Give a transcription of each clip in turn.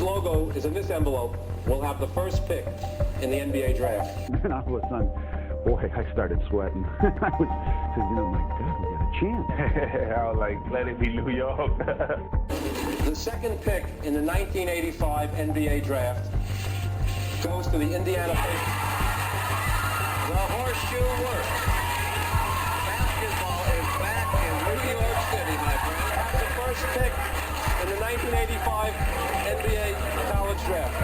logo is in this envelope, will have the first pick in the NBA draft. And all of a sudden, boy, I started sweating. I was, my God, we got a chance. I was like, let it be New York. The second pick in the 1985 NBA draft goes to the Indiana Pacers. The horseshoe works. Basketball is back in New York City, my friend. That's the first pick in the 1985 NBA college draft.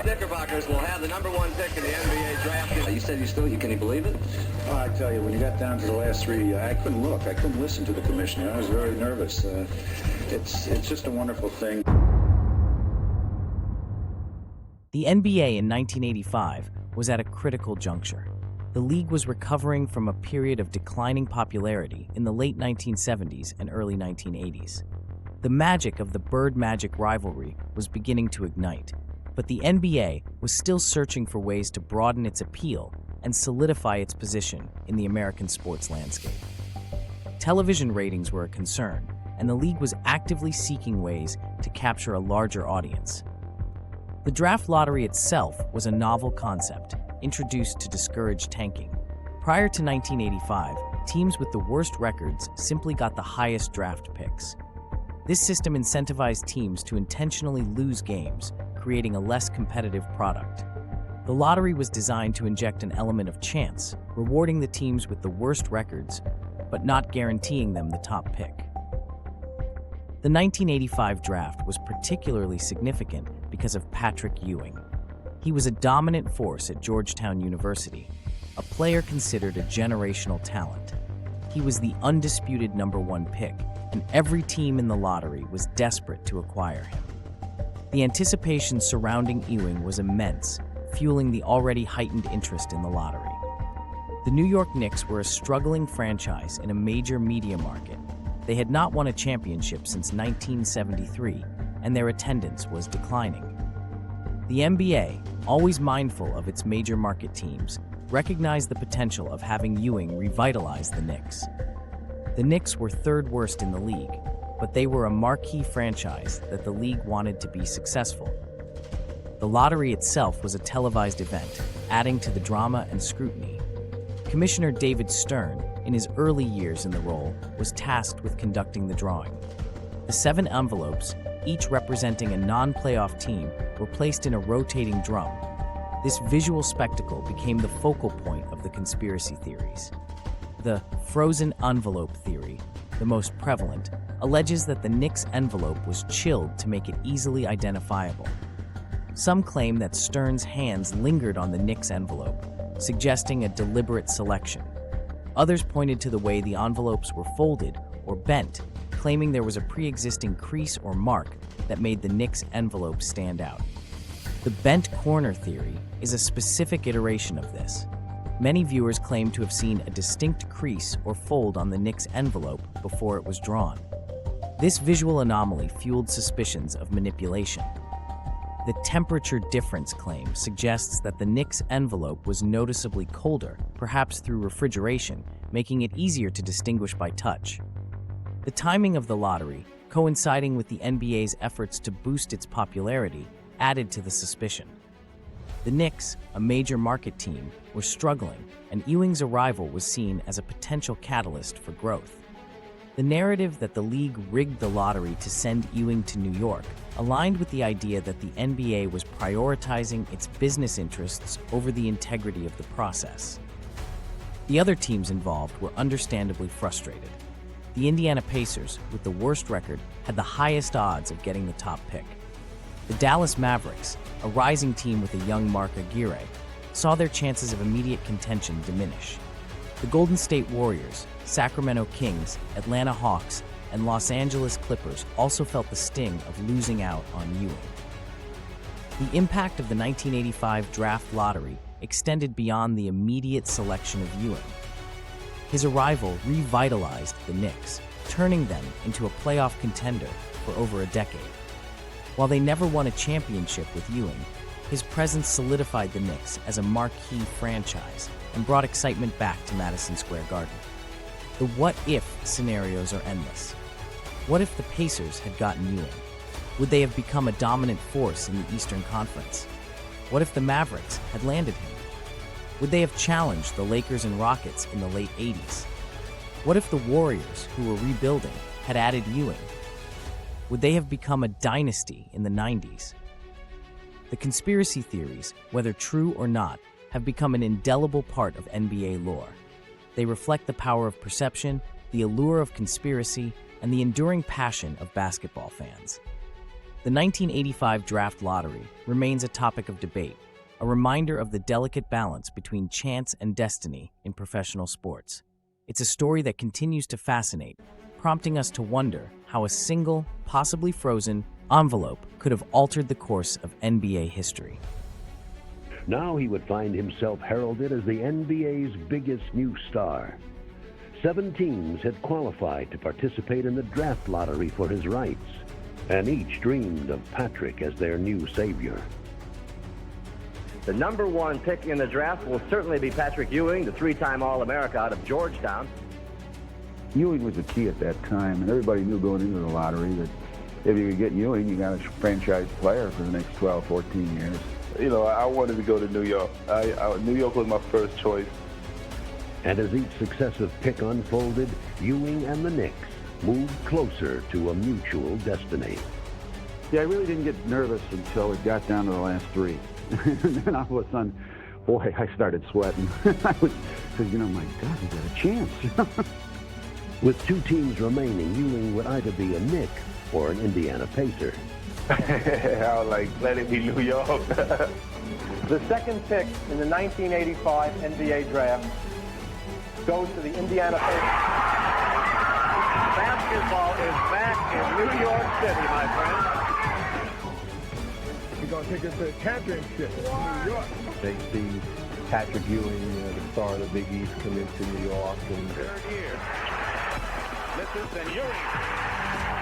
Knickerbockers will have the #1 pick in the NBA draft. You said can you believe it? Oh, I tell you, when you got down to the last three, I couldn't look. I couldn't listen to the commissioner. I was very nervous. It's just a wonderful thing. The NBA in 1985 was at a critical juncture. The league was recovering from a period of declining popularity in the late 1970s and early 1980s. The magic of the Bird-Magic rivalry was beginning to ignite, but the NBA was still searching for ways to broaden its appeal and solidify its position in the American sports landscape. Television ratings were a concern, and the league was actively seeking ways to capture a larger audience. The draft lottery itself was a novel concept, introduced to discourage tanking. Prior to 1985, teams with the worst records simply got the highest draft picks. This system incentivized teams to intentionally lose games, creating a less competitive product. The lottery was designed to inject an element of chance, rewarding the teams with the worst records, but not guaranteeing them the top pick. The 1985 draft was particularly significant because of Patrick Ewing. He was a dominant force at Georgetown University, a player considered a generational talent. He was the undisputed #1 pick, and every team in the lottery was desperate to acquire him. The anticipation surrounding Ewing was immense, fueling the already heightened interest in the lottery. The New York Knicks were a struggling franchise in a major media market. They had not won a championship since 1973, and their attendance was declining. The NBA, always mindful of its major market teams, recognized the potential of having Ewing revitalize the Knicks. The Knicks were third worst in the league, but they were a marquee franchise that the league wanted to be successful. The lottery itself was a televised event, adding to the drama and scrutiny. Commissioner David Stern, in his early years in the role, was tasked with conducting the drawing. The 7 envelopes, each representing a non-playoff team, were placed in a rotating drum. This visual spectacle became the focal point of the conspiracy theories. The frozen envelope theory, the most prevalent, alleges that the Knicks envelope was chilled to make it easily identifiable. Some claim that Stern's hands lingered on the Knicks envelope, suggesting a deliberate selection. Others pointed to the way the envelopes were folded or bent, claiming there was a pre-existing crease or mark that made the Knicks envelope stand out. The bent corner theory is a specific iteration of this. Many viewers claim to have seen a distinct crease or fold on the Knicks envelope before it was drawn. This visual anomaly fueled suspicions of manipulation. The temperature difference claim suggests that the Knicks envelope was noticeably colder, perhaps through refrigeration, making it easier to distinguish by touch. The timing of the lottery, coinciding with the NBA's efforts to boost its popularity, added to the suspicion. The Knicks, a major market team, were struggling, and Ewing's arrival was seen as a potential catalyst for growth. The narrative that the league rigged the lottery to send Ewing to New York aligned with the idea that the NBA was prioritizing its business interests over the integrity of the process. The other teams involved were understandably frustrated. The Indiana Pacers, with the worst record, had the highest odds of getting the top pick. The Dallas Mavericks, a rising team with a young Mark Aguirre, saw their chances of immediate contention diminish. The Golden State Warriors, Sacramento Kings, Atlanta Hawks, and Los Angeles Clippers also felt the sting of losing out on Ewing. The impact of the 1985 draft lottery extended beyond the immediate selection of Ewing. His arrival revitalized the Knicks, turning them into a playoff contender for over a decade. While they never won a championship with Ewing, his presence solidified the Knicks as a marquee franchise and brought excitement back to Madison Square Garden. The what-if scenarios are endless. What if the Pacers had gotten Ewing? Would they have become a dominant force in the Eastern Conference? What if the Mavericks had landed him? Would they have challenged the Lakers and Rockets in the late 80s? What if the Warriors, who were rebuilding, had added Ewing? Would they have become a dynasty in the 90s? The conspiracy theories, whether true or not, have become an indelible part of NBA lore. They reflect the power of perception, the allure of conspiracy, and the enduring passion of basketball fans. The 1985 draft lottery remains a topic of debate, a reminder of the delicate balance between chance and destiny in professional sports. It's a story that continues to fascinate, prompting us to wonder how a single, possibly frozen, envelope could have altered the course of NBA history. Now he would find himself heralded as the NBA's biggest new star. 7 teams had qualified to participate in the draft lottery for his rights, and each dreamed of Patrick as their new savior. The number 1 pick in the draft will certainly be Patrick Ewing, the 3-time All-America out of Georgetown. Ewing was the key at that time, and everybody knew going into the lottery that if you could get Ewing, you got a franchise player for the next 12, 14 years. You know, I wanted to go to New York. New York was my first choice. And as each successive pick unfolded, Ewing and the Knicks moved closer to a mutual destiny. Yeah, I really didn't get nervous until it got down to the last 3. And then all of a sudden, boy, I started sweating. I was, because, my God, we got a chance. With 2 teams remaining, Ewing would either be a Knick or an Indiana Pacer. I was like, let it be New York. The second pick in the 1985 NBA draft goes to the Indiana Pacers. Basketball is back in New York City, my friend. We're going to take us to the championship in New York. They see Patrick Ewing, the star of the Big East, come into New York. And 3rd year. Misses and Ewing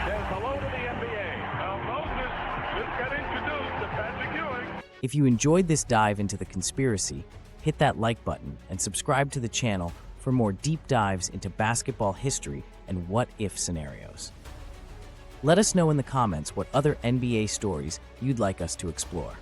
says hello to the NBA. Now Moses just got introduced to Patrick Ewing. If you enjoyed this dive into the conspiracy, hit that like button and subscribe to the channel for more deep dives into basketball history and what-if scenarios. Let us know in the comments what other NBA stories you'd like us to explore.